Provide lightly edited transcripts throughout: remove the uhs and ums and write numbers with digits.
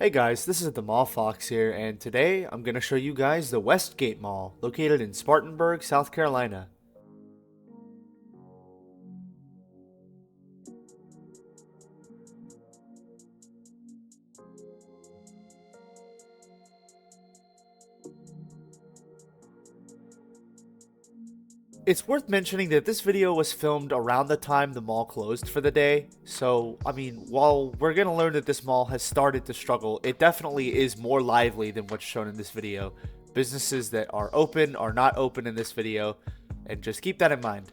Hey guys, this is the Mall Fox here, and today I'm going to show you guys the Westgate Mall, located in Spartanburg, South Carolina. It's worth mentioning that this video was filmed around the time the mall closed for the day, so, while we're going to learn that this mall has started to struggle, it definitely is more lively than what's shown in this video. Businesses that are open are not open in this video, and just keep that in mind.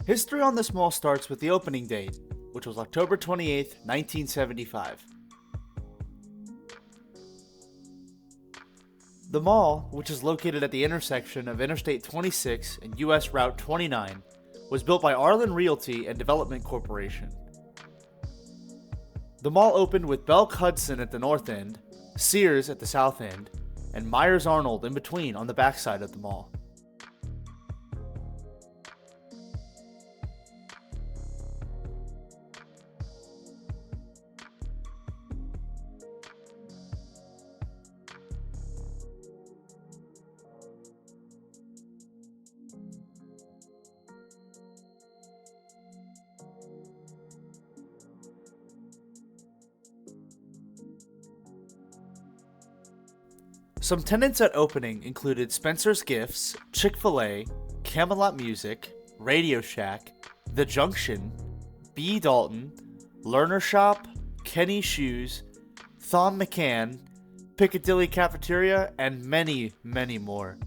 History on this mall starts with the opening date, which was October 28th, 1975. The mall, which is located at the intersection of Interstate 26 and US Route 29, was built by Arnold Realty and Development Corporation. The mall opened with Belk Hudson at the north end, Sears at the south end, and Meyers Arnold in between on the backside of the mall. Some tenants at opening included Spencer's Gifts, Chick-fil-A, Camelot Music, Radio Shack, The Junction, B. Dalton, Lerner Shop, Kenny Shoes, Thom McCann, Piccadilly Cafeteria, and many, many more.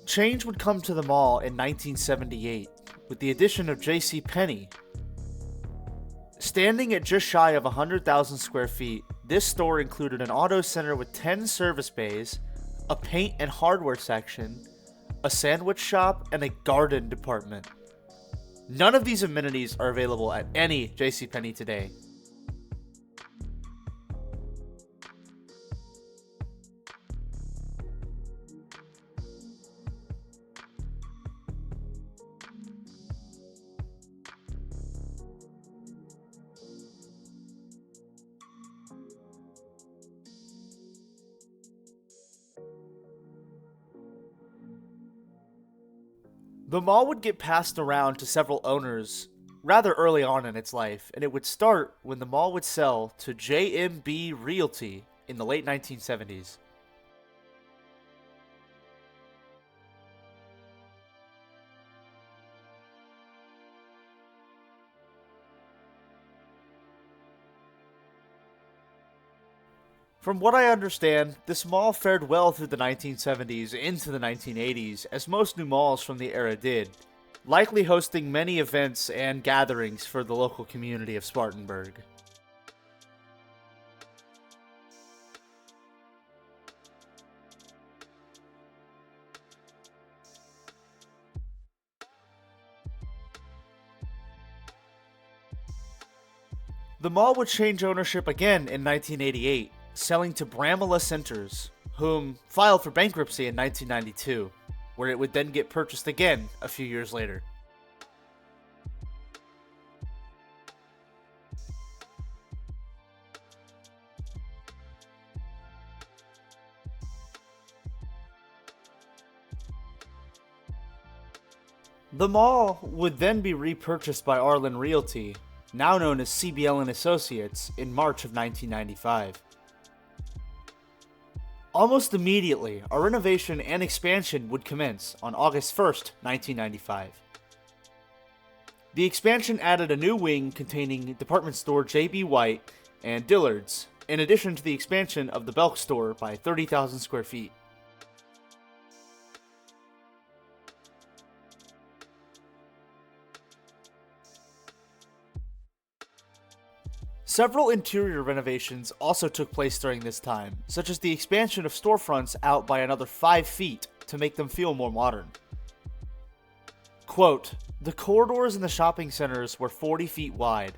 Change would come to the mall in 1978 with the addition of JCPenney. Standing at just shy of 100,000 square feet, this store included an auto center with 10 service bays, a paint and hardware section, a sandwich shop, and a garden department. None of these amenities are available at any JCPenney today. The mall would get passed around to several owners rather early on in its life, and it would start when the mall would sell to JMB Realty in the late 1970s. From what I understand, this mall fared well through the 1970s into the 1980s, as most new malls from the era did, likely hosting many events and gatherings for the local community of Spartanburg. The mall would change ownership again in 1988, selling to Bramalla Centers, whom filed for bankruptcy in 1992, where it would then get purchased again a few years later. The mall would then be repurchased by Arnold Realty, now known as CBL Associates, in March of 1995. Almost immediately, a renovation and expansion would commence on August 1st, 1995. The expansion added a new wing containing department store J.B. White and Dillards, in addition to the expansion of the Belk store by 30,000 square feet. Several interior renovations also took place during this time, such as the expansion of storefronts out by another 5 feet to make them feel more modern. Quote, "The corridors in the shopping centers were 40 feet wide,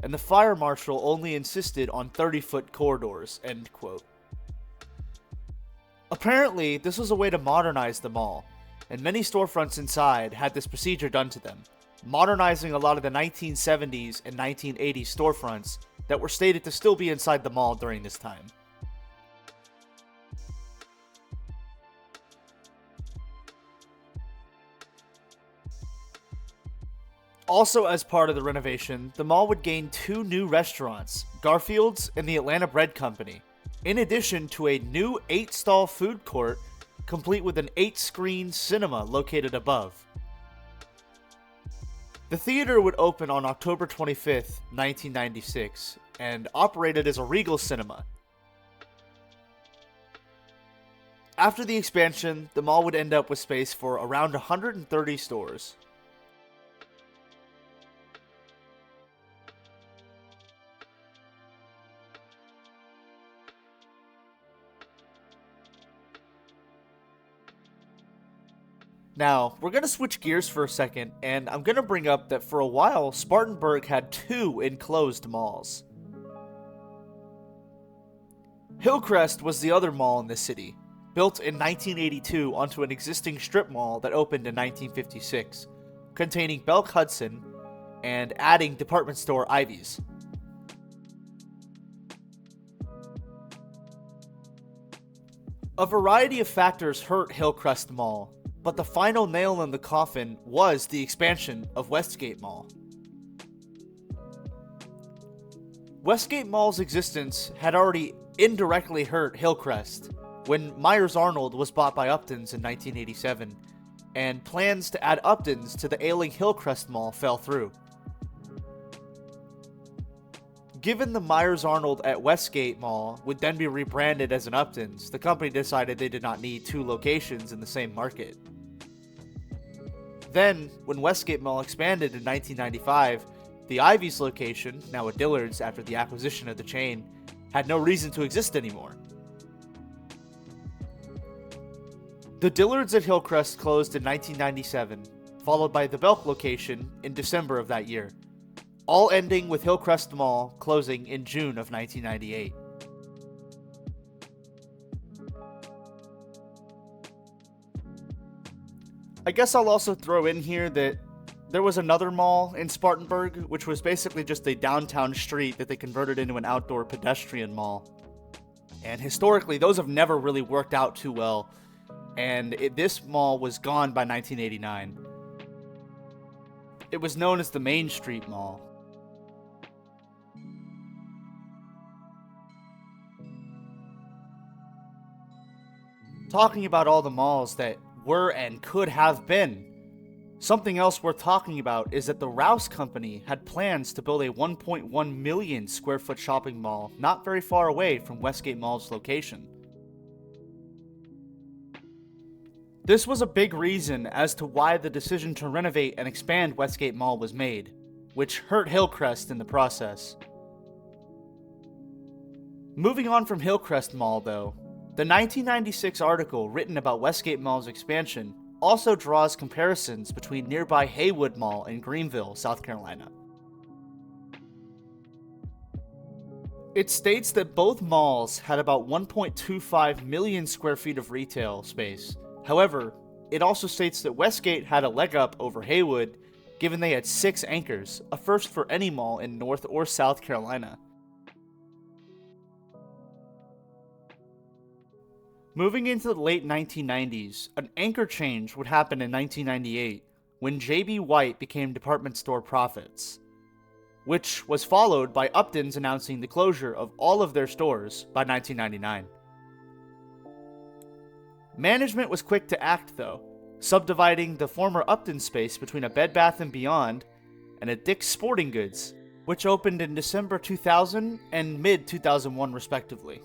and the fire marshal only insisted on 30-foot corridors," end quote. Apparently, this was a way to modernize the mall, and many storefronts inside had this procedure done to them, modernizing a lot of the 1970s and 1980s storefronts that were stated to still be inside the mall during this time. Also, as part of the renovation, the mall would gain 2 new restaurants, Garfield's and the Atlanta Bread Company, in addition to a new 8-stall food court, complete with an 8-screen cinema located above. The theater would open on October 25th, 1996, and operated as a Regal cinema. After the expansion, the mall would end up with space for around 130 stores. Now, we're going to switch gears for a second, and I'm going to bring up that for a while, Spartanburg had 2 enclosed malls. Hillcrest was the other mall in the city, built in 1982 onto an existing strip mall that opened in 1956, containing Belk Hudson and adding department store Ivy's. A variety of factors hurt Hillcrest Mall, but the final nail in the coffin was the expansion of Westgate Mall. Westgate Mall's existence had already indirectly hurt Hillcrest when Meyers Arnold was bought by Upton's in 1987, and plans to add Upton's to the ailing Hillcrest Mall fell through. Given the Meyers Arnold at Westgate Mall would then be rebranded as an Upton's, the company decided they did not need 2 locations in the same market. Then, when Westgate Mall expanded in 1995, the Ivy's location, now a Dillards after the acquisition of the chain, had no reason to exist anymore. The Dillards at Hillcrest closed in 1997, followed by the Belk location in December of that year, all ending with Hillcrest Mall closing in June of 1998. I guess I'll also throw in here that there was another mall in Spartanburg, which was basically just a downtown street that they converted into an outdoor pedestrian mall. And historically, those have never really worked out too well, and this mall was gone by 1989. It was known as the Main Street Mall. Talking about all the malls that were and could have been, something else worth talking about is that the Rouse Company had plans to build a 1.1 million square foot shopping mall not very far away from Westgate Mall's location. This was a big reason as to why the decision to renovate and expand Westgate Mall was made, which hurt Hillcrest in the process. Moving on from Hillcrest Mall though, the 1996 article written about Westgate Mall's expansion also draws comparisons between nearby Haywood Mall in Greenville, South Carolina. It states that both malls had about 1.25 million square feet of retail space. However, it also states that Westgate had a leg up over Haywood, given they had 6 anchors, a first for any mall in North or South Carolina. Moving into the late 1990s, an anchor change would happen in 1998 when J.B. White became department store profits, which was followed by Upton's announcing the closure of all of their stores by 1999. Management was quick to act though, subdividing the former Upton space between a Bed Bath & Beyond and a Dick's Sporting Goods, which opened in December 2000 and mid-2001 respectively.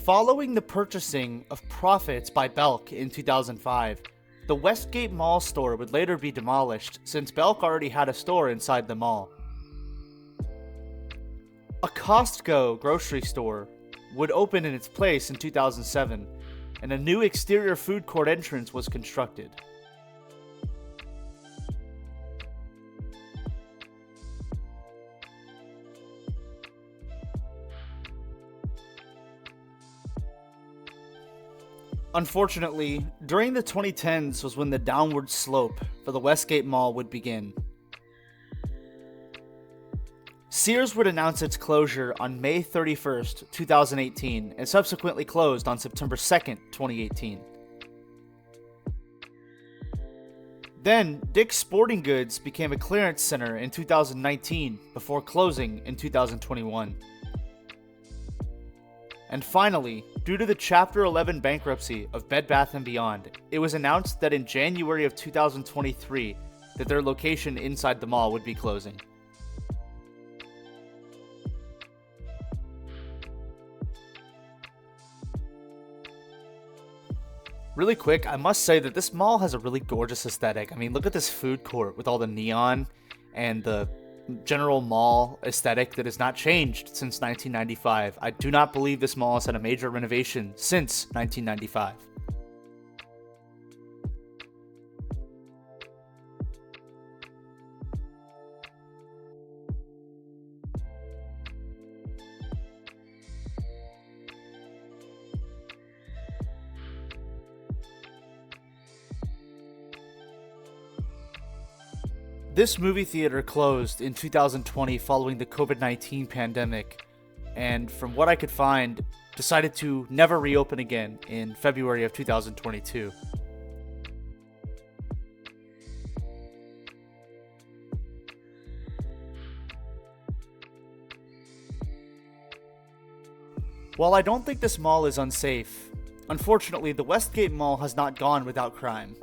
Following the purchasing of profits by Belk in 2005, the Westgate Mall store would later be demolished since Belk already had a store inside the mall. A Costco grocery store would open in its place in 2007, and a new exterior food court entrance was constructed. Unfortunately, during the 2010s was when the downward slope for the Westgate Mall would begin. Sears would announce its closure on May 31st, 2018, and subsequently closed on September 2nd, 2018. Then, Dick's Sporting Goods became a clearance center in 2019 before closing in 2021. And finally, due to the Chapter 11 bankruptcy of Bed Bath & Beyond, it was announced that in January of 2023 that their location inside the mall would be closing. Really quick, I must say that this mall has a really gorgeous aesthetic. I mean, look at this food court with all the neon and the general mall aesthetic that has not changed since 1995. I do not believe this mall has had a major renovation since 1995. This movie theater closed in 2020 following the COVID-19 pandemic, and from what I could find, decided to never reopen again in February of 2022. While I don't think this mall is unsafe, unfortunately the Westgate Mall has not gone without crime.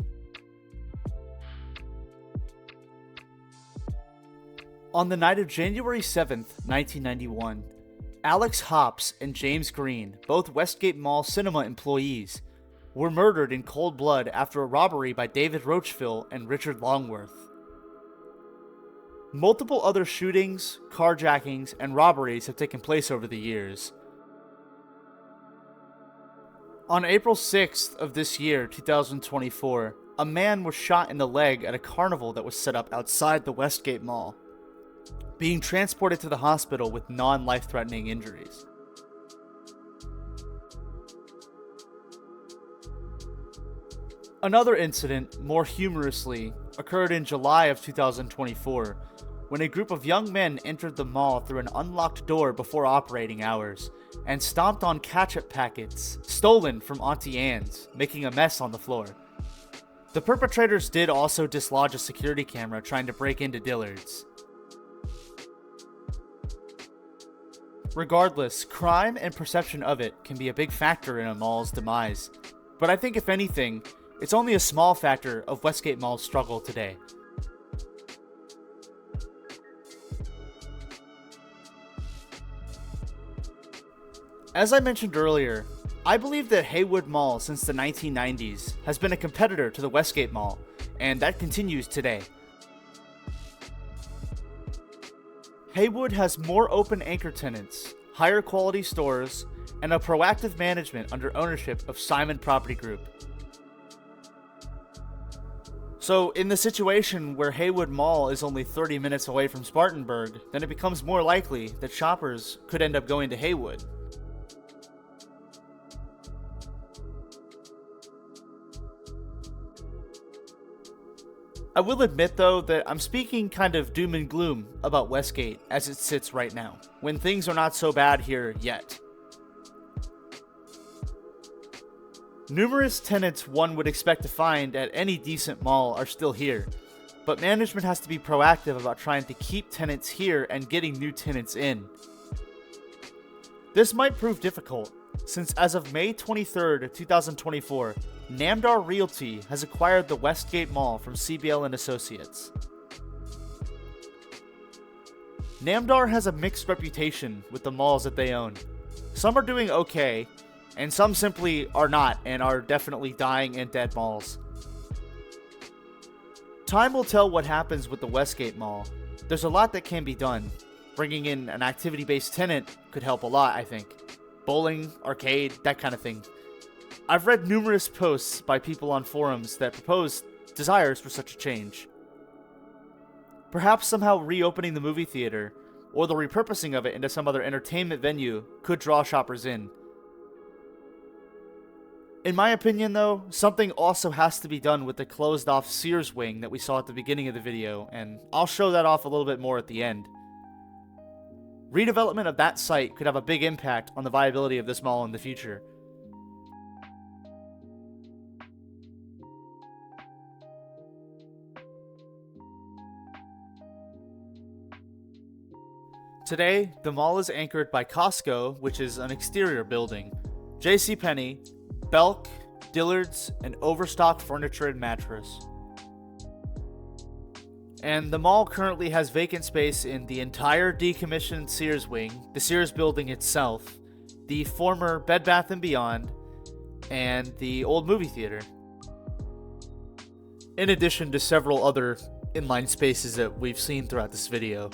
On the night of January 7th, 1991, Alex Hops and James Green, both Westgate Mall cinema employees, were murdered in cold blood after a robbery by David Roachville and Richard Longworth. Multiple other shootings, carjackings, and robberies have taken place over the years. On April 6th of this year, 2024, a man was shot in the leg at a carnival that was set up outside the Westgate Mall, being transported to the hospital with non-life-threatening injuries. Another incident, more humorously, occurred in July of 2024, when a group of young men entered the mall through an unlocked door before operating hours, and stomped on ketchup packets stolen from Auntie Anne's, making a mess on the floor. The perpetrators did also dislodge a security camera trying to break into Dillards. Regardless, crime and perception of it can be a big factor in a mall's demise, but I think if anything, it's only a small factor of Westgate Mall's struggle today. As I mentioned earlier, I believe that Haywood Mall since the 1990s has been a competitor to the Westgate Mall, and that continues today. Haywood has more open anchor tenants, higher quality stores, and a proactive management under ownership of Simon Property Group. So in the situation where Haywood Mall is only 30 minutes away from Spartanburg, then it becomes more likely that shoppers could end up going to Haywood. I will admit though that I'm speaking kind of doom and gloom about Westgate as it sits right now, when things are not so bad here yet. Numerous tenants one would expect to find at any decent mall are still here, but management has to be proactive about trying to keep tenants here and getting new tenants in. This might prove difficult, since as of May 23rd, 2024, Namdar Realty has acquired the Westgate Mall from CBL Associates. Namdar has a mixed reputation with the malls that they own. Some are doing okay, and some simply are not and are definitely dying and dead malls. Time will tell what happens with the Westgate Mall. There's a lot that can be done. Bringing in an activity-based tenant could help a lot, I think. Bowling, arcade, that kind of thing. I've read numerous posts by people on forums that propose desires for such a change. Perhaps somehow reopening the movie theater, or the repurposing of it into some other entertainment venue, could draw shoppers in. In my opinion though, something also has to be done with the closed off Sears wing that we saw at the beginning of the video, and I'll show that off a little bit more at the end. Redevelopment of that site could have a big impact on the viability of this mall in the future. Today, the mall is anchored by Costco, which is an exterior building, JCPenney, Belk, Dillards, and Overstock Furniture and Mattress. And the mall currently has vacant space in the entire decommissioned Sears wing, the Sears building itself, the former Bed Bath & Beyond, and the old movie theater. In addition to several other inline spaces that we've seen throughout this video.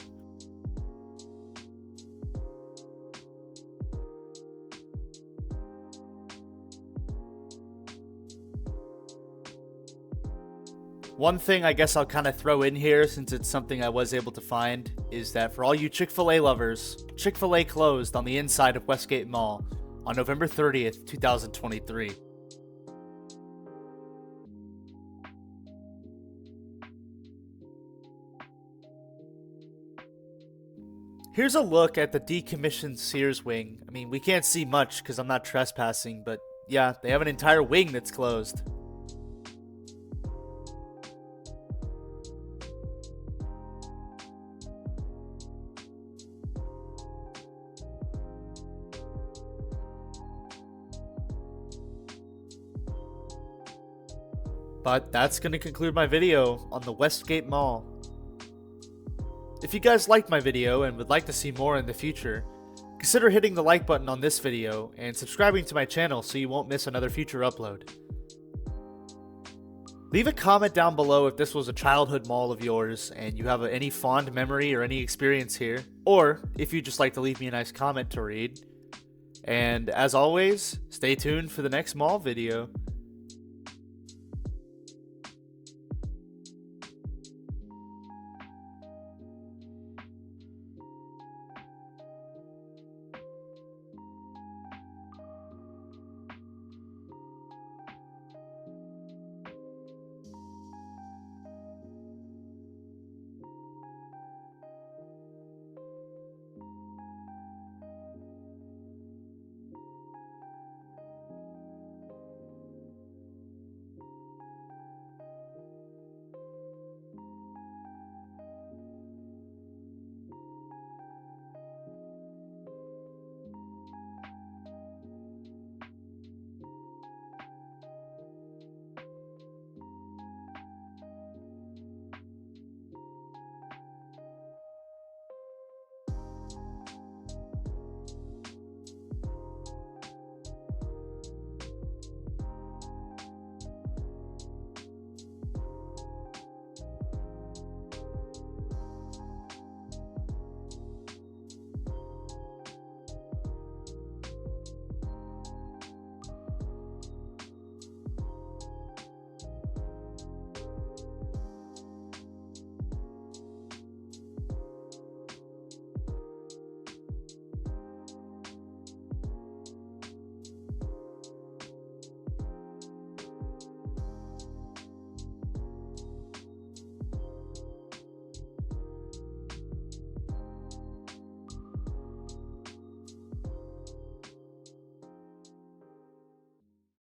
One thing I guess I'll kind of throw in here, since it's something I was able to find, is that for all you Chick-fil-A lovers, Chick-fil-A closed on the inside of Westgate Mall on November 30th, 2023. Here's a look at the decommissioned Sears wing. I mean, we can't see much because I'm not trespassing, but yeah, they have an entire wing that's closed. But that's going to conclude my video on the Westgate Mall. If you guys liked my video and would like to see more in the future, consider hitting the like button on this video and subscribing to my channel so you won't miss another future upload. Leave a comment down below if this was a childhood mall of yours and you have any fond memory or any experience here, or if you'd just like to leave me a nice comment to read. And as always, stay tuned for the next mall video.